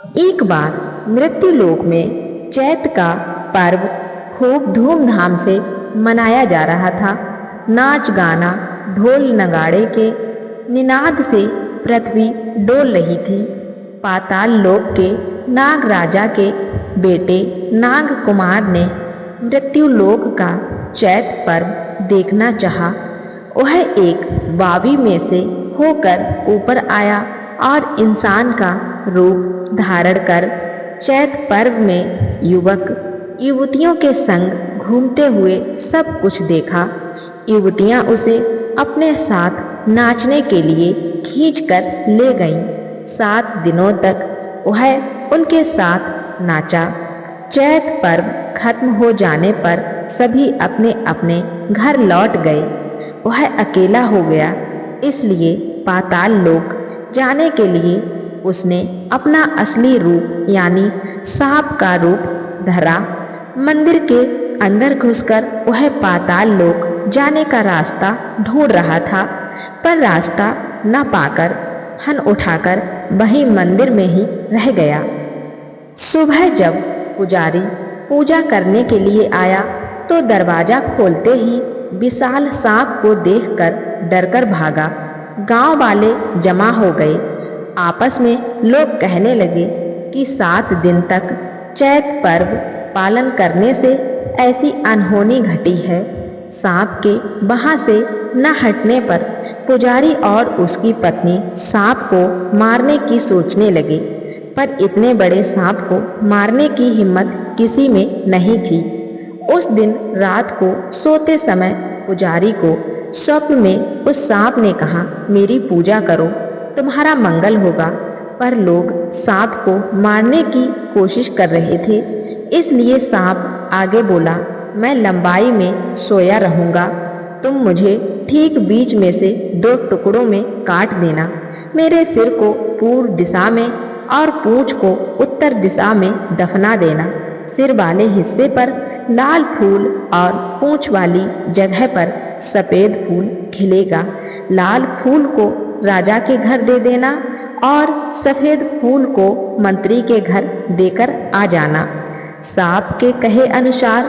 एक बार मृत्युलोक में चैत का पर्व खूब धूमधाम से मनाया जा रहा था। नाच गाना ढोल नगाड़े के निनाद से पृथ्वी डोल रही थी। पाताल लोक के नाग राजा के बेटे नाग कुमार ने मृत्युलोक का चैत पर्व देखना चाहा। वह एक वावी में से होकर ऊपर आया और इंसान का रूप धारण कर चैत पर्व में युवक युवतियों के संग घूमते हुए सब कुछ देखा। युवतियां उसे अपने साथ नाचने के लिए खींचकर ले गईं। 7 दिनों तक वह उनके साथ नाचा। चैत पर्व खत्म हो जाने पर सभी अपने अपने घर लौट गए। वह अकेला हो गया, इसलिए पाताल लोक जाने के लिए उसने अपना असली रूप यानी सांप का रूप धरा। मंदिर के अंदर घुसकर वह पाताल लोक जाने का रास्ता ढूंढ रहा था, पर रास्ता न पाकर हन उठाकर वहीं मंदिर में ही रह गया। सुबह जब पुजारी पूजा करने के लिए आया तो दरवाजा खोलते ही विशाल सांप को देखकर डरकर भागा। गांव वाले जमा हो गए। आपस में लोग कहने लगे कि 7 दिन तक चैत पर्व पालन करने से ऐसी अनहोनी घटी है। सांप के वहां से न हटने पर पुजारी और उसकी पत्नी सांप को मारने की सोचने लगे, पर इतने बड़े सांप को मारने की हिम्मत किसी में नहीं थी। उस दिन रात को सोते समय पुजारी को स्वप्न में उस सांप ने कहा, मेरी पूजा करो, तुम्हारा मंगल होगा। पर लोग सांप को मारने की कोशिश कर रहे थे, इसलिए सांप आगे बोला, मैं लंबाई में सोया रहूंगा। तुम मुझे ठीक बीच में से 2 टुकड़ों में काट देना। मेरे सिर को पूर्व दिशा में और पूंछ को उत्तर दिशा में दफना देना। सिर वाले हिस्से पर लाल फूल और पूंछ वाली जगह पर सफेद फूल खिलेगा। लाल फूल को राजा के घर दे देना और सफेद फूल को मंत्री के घर देकर आ जाना। सांप के कहे अनुसार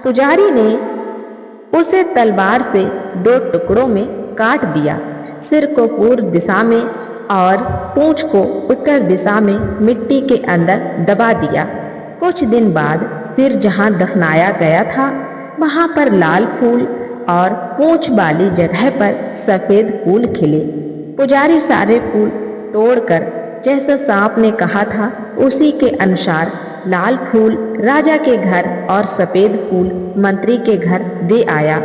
पुजारी ने उसे तलवार से 2 टुकड़ों में काट दिया। सिर को पूर्व दिशा में और पूंछ को उत्तर दिशा में मिट्टी के अंदर दबा दिया। कुछ दिन बाद सिर जहां दफनाया गया था वहां पर लाल फूल और पूंछ वाली जगह पर सफेद फूल खिले। पुजारी सारे फूल तोड़कर जैसा सांप ने कहा था उसी के अनुसार लाल फूल राजा के घर और सफेद फूल मंत्री के घर दे आया।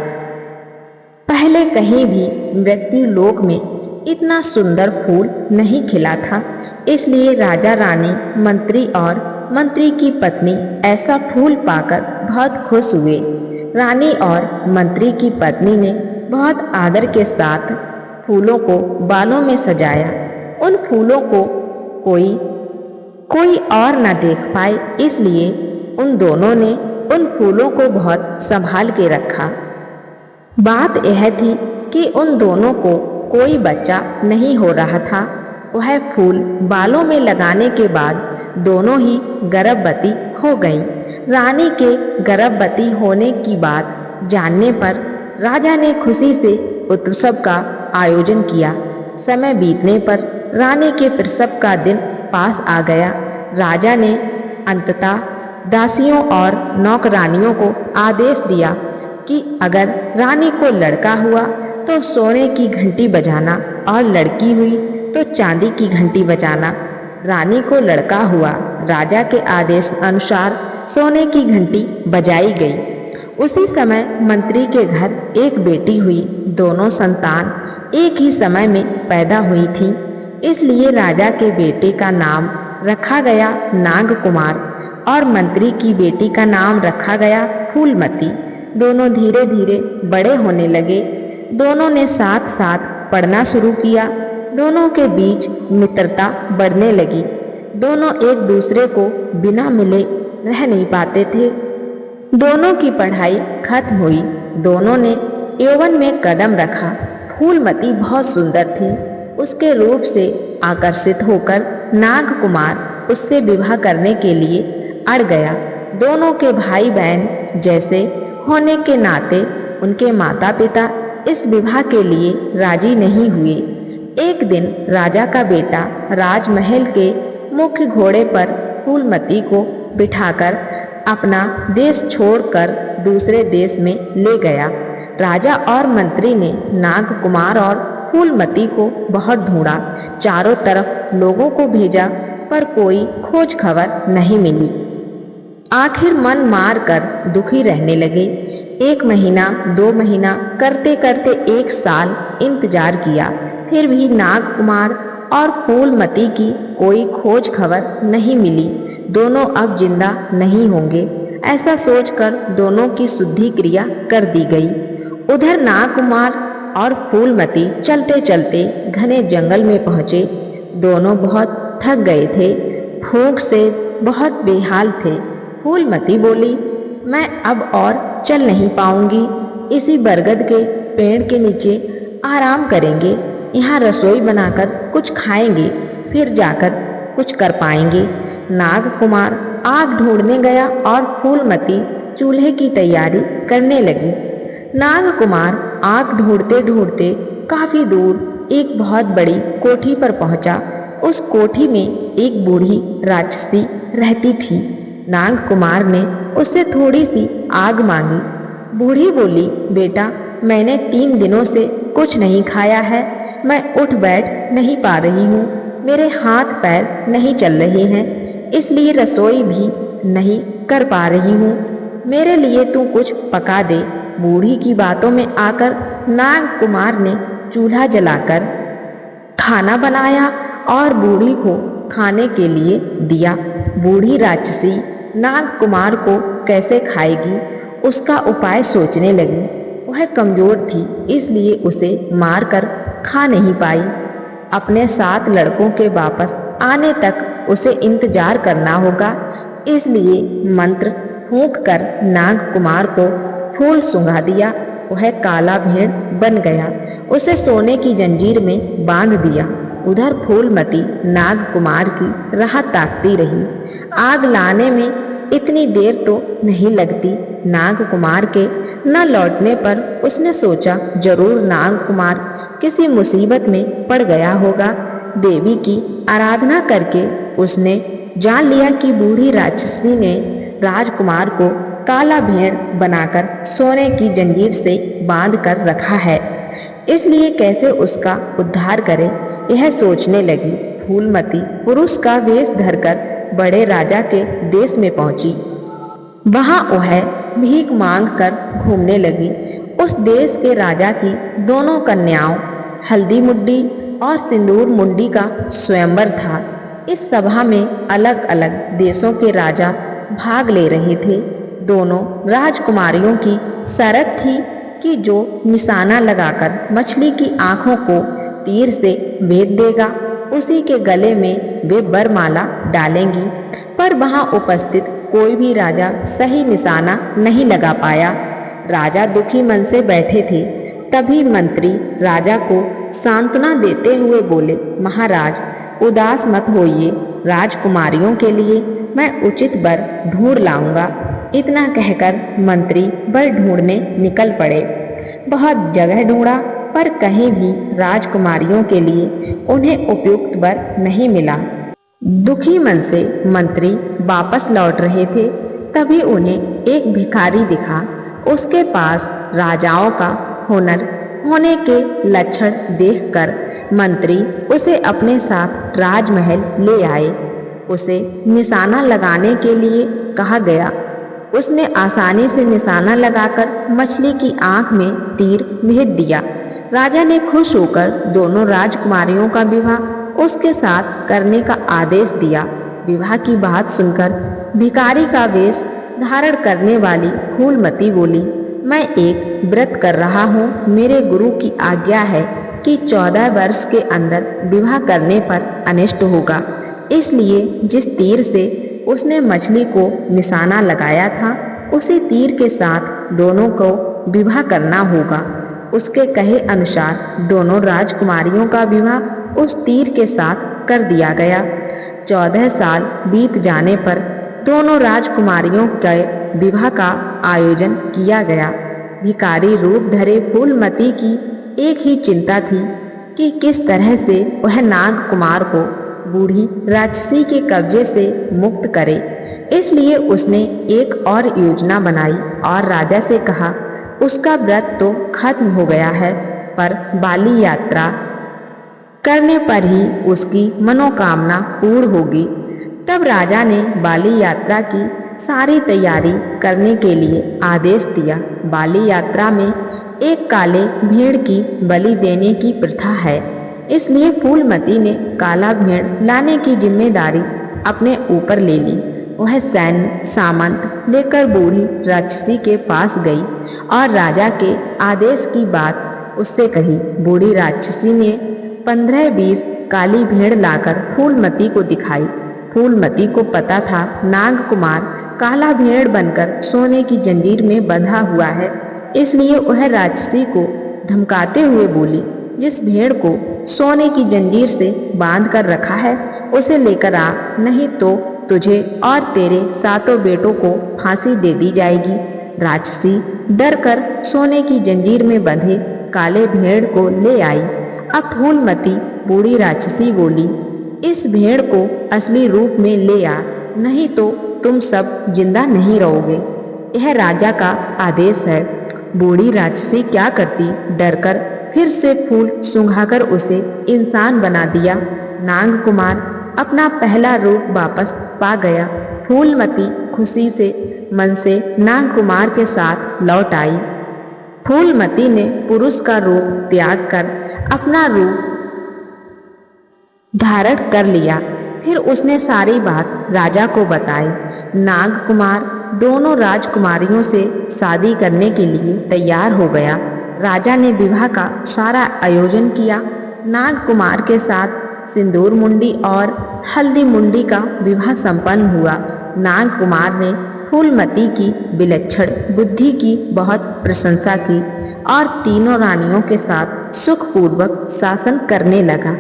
पहले कहीं भी मृत्यु लोक में इतना सुंदर फूल नहीं खिला था, इसलिए राजा रानी मंत्री और मंत्री की पत्नी ऐसा फूल पाकर बहुत खुश हुए। रानी और मंत्री की पत्नी ने बहुत आदर के साथ फूलों को बालों में सजाया। उन फूलों को कोई और न देख पाए, इसलिए उन दोनों ने उन फूलों को बहुत संभाल के रखा। बात यह थी कि उन दोनों को कोई बच्चा नहीं हो रहा था। वह फूल बालों में लगाने के बाद दोनों ही गर्भवती हो गईं। रानी के गर्भवती होने की बात जानने पर राजा ने खुशी से उत्सव का आयोजन किया। समय बीतने पर रानी के प्रसव का दिन पास आ गया। राजा ने अंततः दासियों और नौकरानियों को आदेश दिया कि अगर रानी को लड़का हुआ तो सोने की घंटी बजाना और लड़की हुई तो चांदी की घंटी बजाना। रानी को लड़का हुआ। राजा के आदेश अनुसार सोने की घंटी बजाई गई। उसी समय मंत्री के घर एक बेटी हुई। दोनों संतान एक ही समय में पैदा हुई थी, इसलिए राजा के बेटे का नाम रखा गया नाग कुमार और मंत्री की बेटी का नाम रखा गया फूलमती। दोनों धीरे धीरे बड़े होने लगे। दोनों ने साथ साथ पढ़ना शुरू किया। दोनों के बीच मित्रता बढ़ने लगी। दोनों एक दूसरे को बिना मिले रह नहीं पाते थे। दोनों की पढ़ाई खत्म हुई। दोनों ने यौवन में कदम रखा। फूलमती बहुत सुंदर थी। उसके रूप से आकर्षित होकर नाग कुमार उससे विवाह करने के लिए अड़ गया। दोनों के भाई बहन जैसे होने के नाते उनके माता पिता इस विवाह के लिए राजी नहीं हुए। एक दिन राजा का बेटा राजमहल के मुख्य घोड़े पर फूलमती को बिठाकर अपना देश छोड़कर दूसरे देश में ले गया। राजा और मंत्री ने नागकुमार और फूलमती को बहुत ढूंढा, चारों तरफ लोगों को भेजा, पर कोई खोज खबर नहीं मिली। आखिर मन मार कर दुखी रहने लगे। 1 महीना 2 महीना करते करते 1 साल इंतजार किया, फिर भी नागकुमार और फूलमती की कोई खोज खबर नहीं मिली। दोनों अब जिंदा नहीं होंगे, ऐसा सोचकर दोनों की शुद्धि क्रिया कर दी गई। उधर नागकुमार और फूलमती चलते चलते घने जंगल में पहुँचे। दोनों बहुत थक गए थे, भूख से बहुत बेहाल थे। फूलमती बोली, मैं अब और चल नहीं पाऊंगी, इसी बरगद के पेड़ के नीचे आराम करेंगे, यहाँ रसोई बनाकर कुछ खाएंगे, फिर जाकर कुछ कर पाएंगे। नागकुमार आग ढूंढने गया और फूलमती चूल्हे की तैयारी करने लगी। नागकुमार आग ढूंढते ढूंढते काफी दूर एक बहुत बड़ी कोठी पर पहुंचा। उस कोठी में एक बूढ़ी राक्षसी रहती थी। नागकुमार ने उससे थोड़ी सी आग मांगी। बूढ़ी बोली, बेटा, मैंने 3 दिनों से कुछ नहीं खाया है, मैं उठ बैठ नहीं पा रही हूँ, मेरे हाथ पैर नहीं चल रहे हैं, इसलिए रसोई भी नहीं कर पा रही हूँ, मेरे लिए तू कुछ पका दे। बूढ़ी की बातों में आकर नागकुमार ने चूल्हा जलाकर खाना बनाया और बूढ़ी को खाने के लिए दिया। बूढ़ी राक्षसी नागकुमार को कैसे खाएगी, उसका उपाय सोचने लगी। वह कमजोर थी, इसलिए उसे मारकर खा नहीं पाई। अपने 7 लड़कों के वापस आने तक उसे इंतजार करना होगा, इसलिए मंत्र फूंक कर नागकुमार को फूल सुंघा दिया। वह काला भेड़ बन गया, उसे सोने की जंजीर में बांध दिया। उधर फूलमती नागकुमार की राह ताकती रही। आग लाने में इतनी देर तो नहीं लगती। नागकुमार के न लौटने पर उसने सोचा, जरूर नागकुमार किसी मुसीबत में पड़ गया होगा। देवी की आराधना करके उसने जान लिया कि बूढ़ी राक्षसी ने राजकुमार को काला भेड़ बनाकर सोने की जंजीर से बांध कर रखा है, इसलिए कैसे उसका उद्धार करे, यह सोचने लगी। फूलमती पुरुष का वेश धरकर बड़े राजा के देश में पहुंची। वहां वह भीख मांग कर घूमने लगी। उस देश के राजा की दोनों कन्याओं हल्दी मुड्डी और सिंदूर मुंडी का स्वयंवर था। इस सभा में अलग अलग देशों के राजा भाग ले रहे थे। दोनों राजकुमारियों की शर्त थी कि जो निशाना लगाकर मछली की आंखों को तीर से भेद देगा, उसी के गले में वे वरमाला डालेंगी। पर वहां उपस्थित कोई भी राजा सही निशाना नहीं लगा पाया। राजा दुखी मन से बैठे थे। तभी मंत्री राजा को सांत्वना देते हुए बोले, महाराज, उदास मत होइए, राजकुमारियों के लिए मैं उचित वर ढूंढ लाऊंगा। इतना कहकर मंत्री वर ढूंढने निकल पड़े। बहुत जगह ढूंढा, पर कहीं भी राजकुमारियों के लिए उन्हें उपयुक्त वर नहीं मिला। दुखी मन से मंत्री वापस लौट रहे थे, तभी उन्हें एक भिखारी दिखा। उसके पास राजाओं का हुनर होने के लक्षण देखकर मंत्री उसे अपने साथ राजमहल ले आए। उसे निशाना लगाने के लिए कहा गया। उसने आसानी से निशाना लगाकर मछली की आंख में तीर भेद दिया। राजा ने खुश होकर दोनों राजकुमारियों का विवाह उसके साथ करने का आदेश दिया। विवाह की बात सुनकर भिखारी का वेश धारण करने वाली फूलमती बोली, मैं एक व्रत कर रहा हूँ। मेरे गुरु की आज्ञा है कि 14 वर्ष के अंदर विवाह करने पर अनिष्ट होगा, इसलिए जिस तीर से उसने मछली को निशाना लगाया था, उसी तीर के साथ दोनों को विवाह करना होगा। उसके कहे अनुसार दोनों राजकुमारियों का विवाह उस तीर के साथ कर दिया गया। 14 साल बीत जाने पर दोनों राजकुमारियों के विवाह का आयोजन किया गया। भिखारी रूप धरे फूलमती की एक ही चिंता थी कि किस तरह से वह नाग कुमार को बूढ़ी राक्षसी के कब्जे से मुक्त करे। इसलिए उसने एक और योजना बनाई और राजा से कहा, उसका व्रत तो खत्म हो गया है, पर बाली यात्रा करने पर ही उसकी मनोकामना पूर्ण होगी। तब राजा ने बाली यात्रा की सारी तैयारी करने के लिए आदेश दिया। बाली यात्रा में एक काले भेड़ की बलि देने की प्रथा है, इसलिए फूलमती ने काला भेड़ लाने की जिम्मेदारी अपने ऊपर ले ली। वह सैन्य सामंत लेकर बूढ़ी राक्षसी के पास गई और राजा के आदेश की बात उससे कही। बूढ़ी राक्षसी ने 15-20 काली भेड़ लाकर फूलमती को दिखाई। फूलमती को पता था नाग कुमार काला भेड़ बनकर सोने की जंजीर में बंधा हुआ है, इसलिए वह राक्षसी को धमकाते हुए बोली, जिस भेड़ को सोने की जंजीर से बांध कर रखा है उसे लेकर आ, नहीं तो तुझे और तेरे 7 बेटों को फांसी दे दी जाएगी। राक्षसी डरकर सोने की जंजीर में बंधे काले भेड़ को ले आई। अब फूलमती बूढ़ी राक्षसी बोली, इस भेड़ को असली रूप में ले आ, नहीं तो तुम सब जिंदा नहीं रहोगे। यह राजा का आदेश है। बूढ़ी राक्षसी क्या करती, डरकर फिर से फूल सुंघाकर उसे इंसान बना दिया। नाग कुमार अपना पहला रूप वापस पा गया। फूलमती खुशी से मन से नाग कुमार के साथ लौट आई। फूलमती ने पुरुष का रूप त्याग कर अपना रूप धारण कर लिया। फिर उसने सारी बात राजा को बताई। नाग कुमार दोनों राजकुमारियों से शादी करने के लिए तैयार हो गया। राजा ने विवाह का सारा आयोजन किया। नाग कुमार के साथ सिंदूर मुंडी और हल्दी मुंडी का विवाह संपन्न हुआ। नाग कुमार ने फूलमती की विलक्षण बुद्धि की बहुत प्रशंसा की और तीनों रानियों के साथ सुखपूर्वक शासन करने लगा।